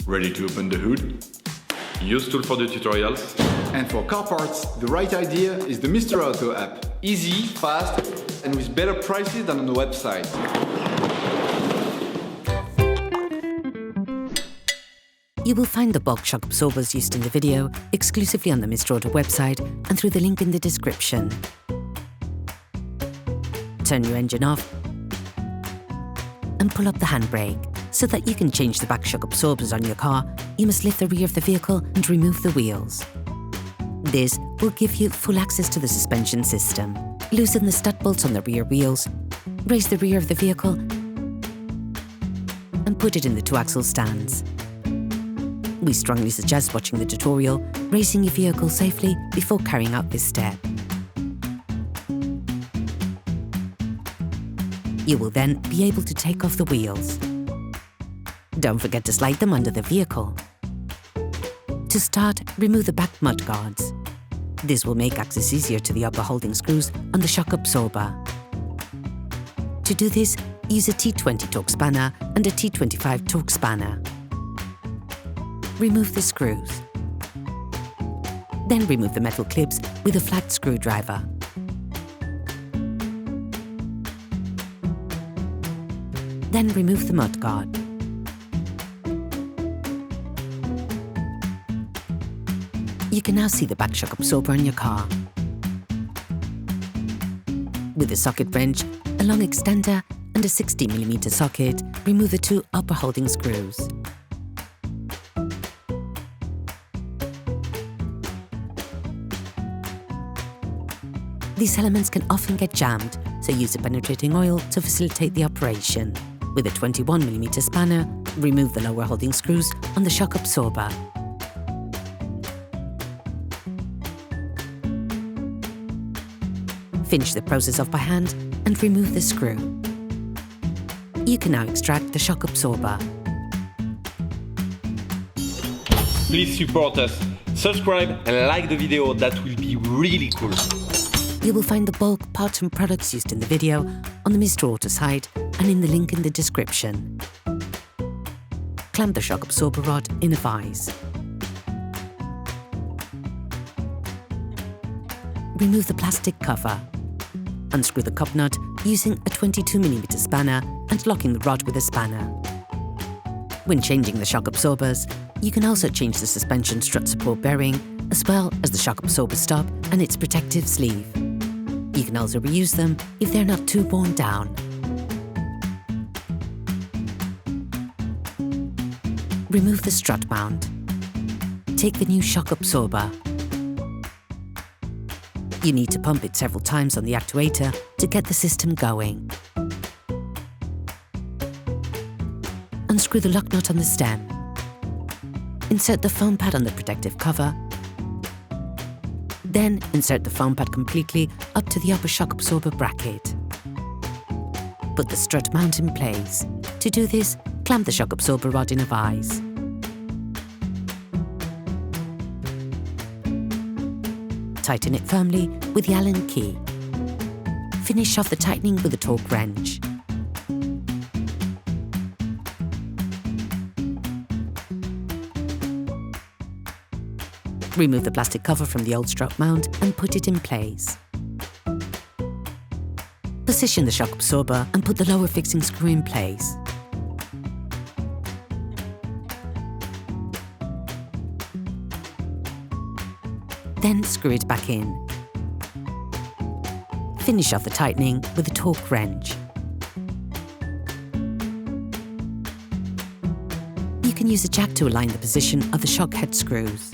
Ready to open the hood? UseTool for the tutorials. And for car parts, the right idea is the Mr. Auto app. Easy, fast, and with better prices than on the website. You will find the bulk shock absorbers used in the video exclusively on the Mr. Auto website and through the link in the description. Turn your engine off and pull up the handbrake. So that you can change the back shock absorbers on your car, you must lift the rear of the vehicle and remove the wheels. This will give you full access to the suspension system. Loosen the stud bolts on the rear wheels, raise the rear of the vehicle and put it in the 2-axle stands. We strongly suggest watching the tutorial, raising your vehicle safely before carrying out this step. You will then be able to take off the wheels. Don't forget to slide them under the vehicle. To start, remove the back mud guards. This will make access easier to the upper holding screws on the shock absorber. To do this, use a T20 Torx spanner and a T25 Torx spanner. Remove the screws. Then remove the metal clips with a flat screwdriver. Then remove the mud guard. You can now see the back shock absorber on your car. With a socket wrench, a long extender and a 60mm socket, remove the 2 upper holding screws. These elements can often get jammed, so use a penetrating oil to facilitate the operation. With a 21mm spanner, remove the lower holding screws on the shock absorber. Finish the process off by hand and remove the screw. You can now extract the shock absorber. Please support us, subscribe and like the video, that will be really cool. You will find the bulk parts and products used in the video on the Mr. Auto site and in the link in the description. Clamp the shock absorber rod in a vise. Remove the plastic cover. Unscrew the cup nut using a 22mm spanner and locking the rod with a spanner. When changing the shock absorbers, you can also change the suspension strut support bearing, as well as the shock absorber stop and its protective sleeve. You can also reuse them if they're not too worn down. Remove the strut mount. Take the new shock absorber. You need to pump it several times on the actuator to get the system going. Unscrew the lock nut on the stem. Insert the foam pad on the protective cover. Then insert the foam pad completely up to the upper shock absorber bracket. Put the strut mount in place. To do this, clamp the shock absorber rod in a vise. Tighten it firmly with the Allen key. Finish off the tightening with a Torx wrench. Remove the plastic cover from the old strut mount and put it in place. Position the shock absorber and put the lower fixing screw in place. Then screw it back in. Finish off the tightening with a Torx wrench. You can use a jack to align the position of the shock head screws.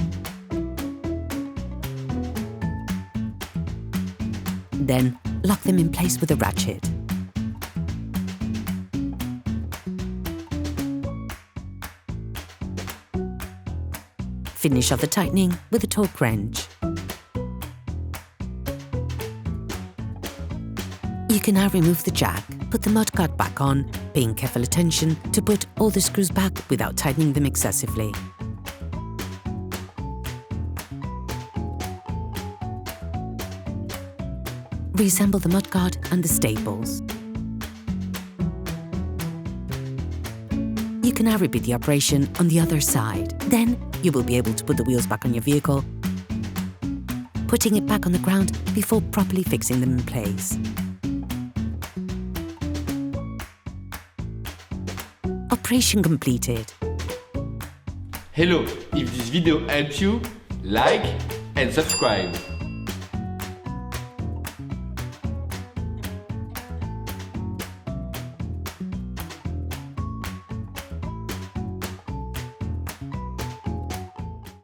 Then lock them in place with a ratchet. Finish off the tightening with a Torx wrench. You can now remove the jack, put the mudguard back on, paying careful attention to put all the screws back without tightening them excessively. Reassemble the mudguard and the staples. You can now repeat the operation on the other side. Then you will be able to put the wheels back on your vehicle, putting it back on the ground before properly fixing them in place. Operation completed. Hello, if this video helped you, like and subscribe.